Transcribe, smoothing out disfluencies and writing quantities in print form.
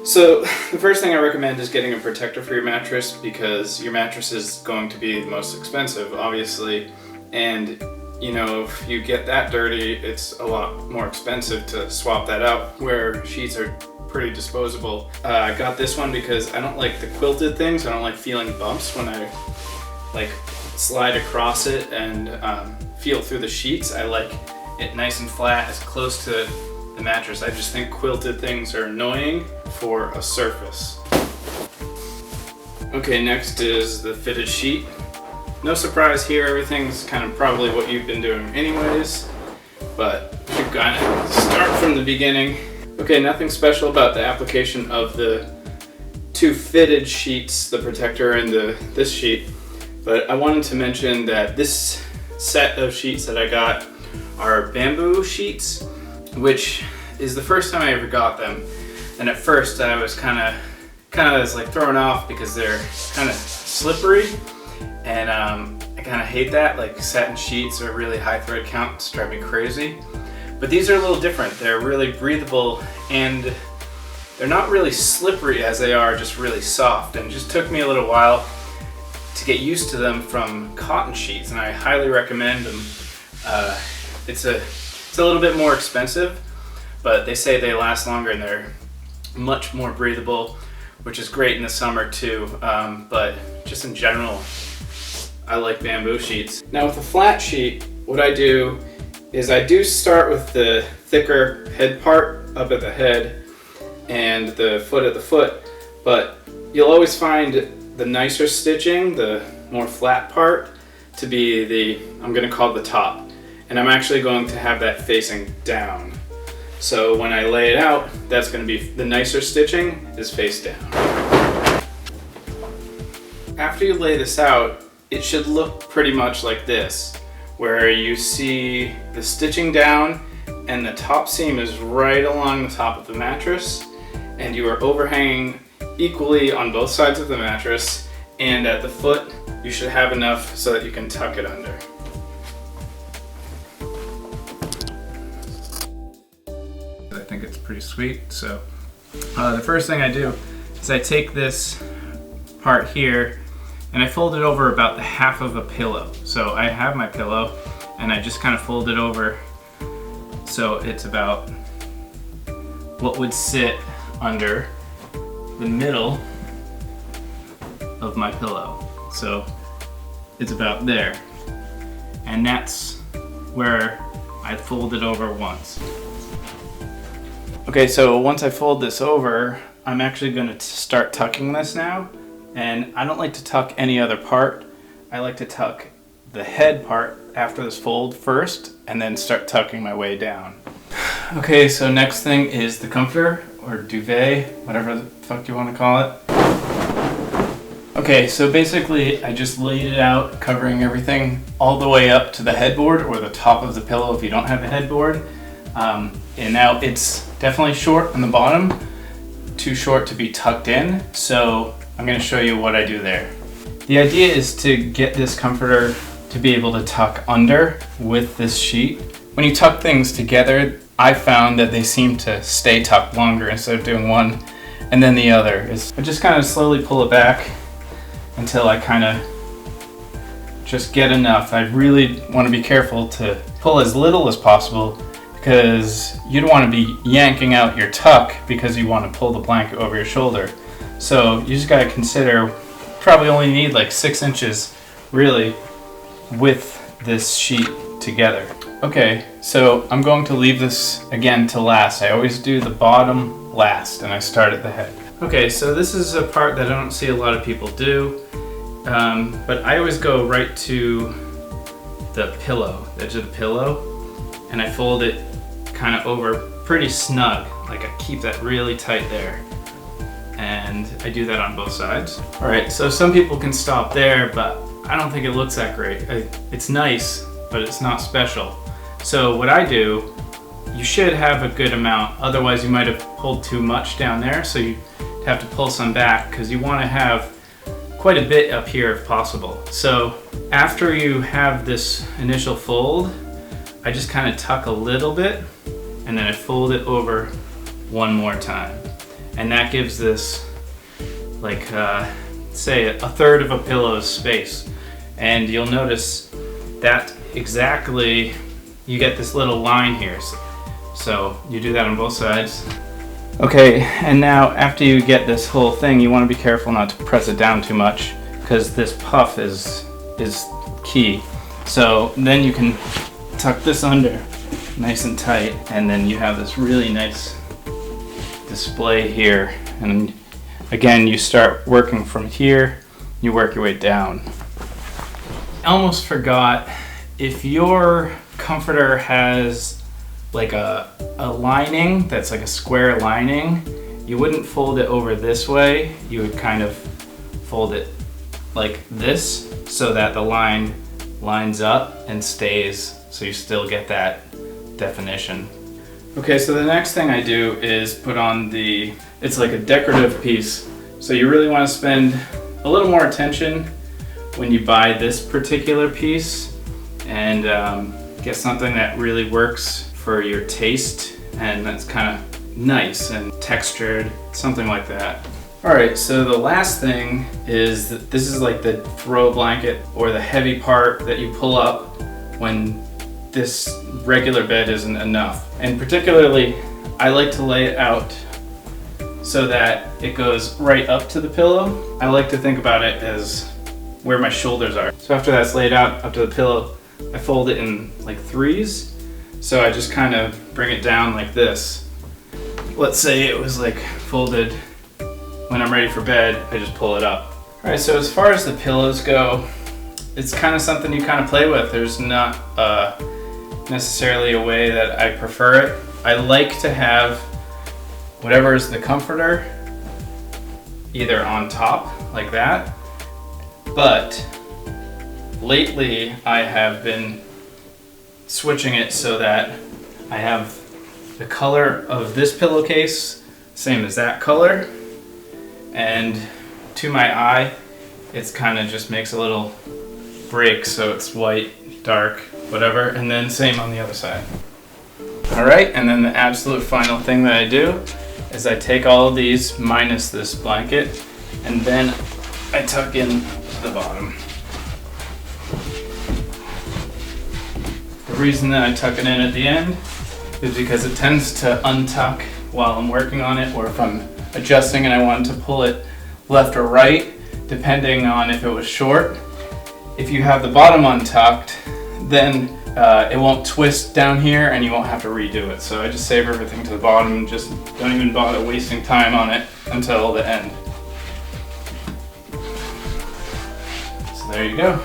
So the first thing I recommend is getting a protector for your mattress, because your mattress is going to be the most expensive, obviously, and you know, if you get that dirty, it's a lot more expensive to swap that out, where sheets are pretty disposable. I got this one because I don't like the quilted things. I don't like feeling bumps when I like slide across it and feel through the sheets. I like it nice and flat, as close to the mattress. I just think quilted things are annoying for a surface. Okay, next is the fitted sheet. No surprise here, everything's kind of probably what you've been doing anyways, but you're gonna start from the beginning. Okay, nothing special about the application of the two fitted sheets, the protector and this sheet, but I wanted to mention that this set of sheets that I got are bamboo sheets, which is the first time I ever got them. And at first I was kind of like thrown off because they're kind of slippery, and I kind of hate that. Like, satin sheets or really high thread counts drive me crazy. But these are a little different. They're really breathable, and they're not really slippery as they are just really soft. And it just took me a little while to get used to them from cotton sheets, and I highly recommend them. It's a little bit more expensive, but they say they last longer and they're much more breathable, which is great in the summer too. But just in general, I like bamboo sheets. Now with a flat sheet, what I do is I do start with the thicker head part up at the head and the foot at the foot, but you'll always find the nicer stitching, the more flat part, to be the, I'm going to call it the top. And I'm actually going to have that facing down. So when I lay it out, that's going to be the nicer stitching is face down. After you lay this out, it should look pretty much like this, where you see the stitching down and the top seam is right along the top of the mattress, and you are overhanging equally on both sides of the mattress, and at the foot you should have enough so that you can tuck it under. I think it's pretty sweet. So the first thing I do is I take this part here and I fold it over about the half of a pillow. So I have my pillow and I just kind of fold it over so it's about what would sit under the middle of my pillow. So it's about there, and that's where I fold it over once. Okay, so once I fold this over, I'm actually going to start tucking this now, and I don't like to tuck any other part. I like to tuck the head part after this fold first, and then start tucking my way down. Okay, so next thing is the comforter, or duvet, whatever the fuck you want to call it. Okay, so basically I just laid it out, covering everything all the way up to the headboard, or the top of the pillow if you don't have a headboard. And now it's definitely short on the bottom, too short to be tucked in, so I'm going to show you what I do there. The idea is to get this comforter to be able to tuck under with this sheet. When you tuck things together, I found that they seem to stay tucked longer instead of doing one and then the other. I just kind of slowly pull it back until I kind of just get enough. I really want to be careful to pull as little as possible, because you don't want to be yanking out your tuck because you want to pull the blanket over your shoulder. So you just got to consider, probably only need like 6 inches really with this sheet together. Okay, so I'm going to leave this again to last. I always do the bottom last and I start at the head. Okay, so this is a part that I don't see a lot of people do, but I always go right to the pillow, the edge of the pillow, and I fold it kind of over pretty snug. Like, I keep that really tight there, and I do that on both sides. All right, so some people can stop there, but I don't think it looks that great. It's nice, but it's not special. So what I do, you should have a good amount, otherwise you might have pulled too much down there, so you have to pull some back, because you want to have quite a bit up here if possible. So after you have this initial fold, I just kind of tuck a little bit, and then I fold it over one more time. and that gives this like say a third of a pillow's space. And you'll notice that exactly you get this little line here. So you do that on both sides. Okay, and now after you get this whole thing, you want to be careful not to press it down too much, because this puff is key. So then you can tuck this under nice and tight, and then you have this really nice display here. And again, you start working from here, you work your way down. I almost forgot, if your comforter has like a lining that's like a square lining, you wouldn't fold it over this way. You would kind of fold it like this so that the line lines up and stays, so you still get that definition. Okay, so the next thing I do is put on it's like a decorative piece. So you really want to spend a little more attention when you buy this particular piece, and get something that really works for your taste and that's kind of nice and textured, something like that. Alright, so the last thing is that this is like the throw blanket, or the heavy part that you pull up when this regular bed isn't enough. And particularly, I like to lay it out so that it goes right up to the pillow. I like to think about it as where my shoulders are. So after that's laid out up to the pillow, I fold it in like threes. So I just kind of bring it down like this. Let's say it was like folded when I'm ready for bed, I just pull it up. Alright, so as far as the pillows go, it's kind of something you kind of play with. There's not necessarily a way that I prefer it. I like to have whatever is the comforter either on top like that, but lately I have been switching it so that I have the color of this pillowcase same as that color, and to my eye it's kind of just makes a little break, so it's white, dark, whatever, and then same on the other side. Alright, and then the absolute final thing that I do is I take all of these minus this blanket, and then I tuck in the bottom. The reason that I tuck it in at the end is because it tends to untuck while I'm working on it, or if I'm adjusting and I want to pull it left or right, depending on if it was short. If you have the bottom untucked, then it won't twist down here and you won't have to redo it. So I just save everything to the bottom and just don't even bother wasting time on it until the end. So there you go.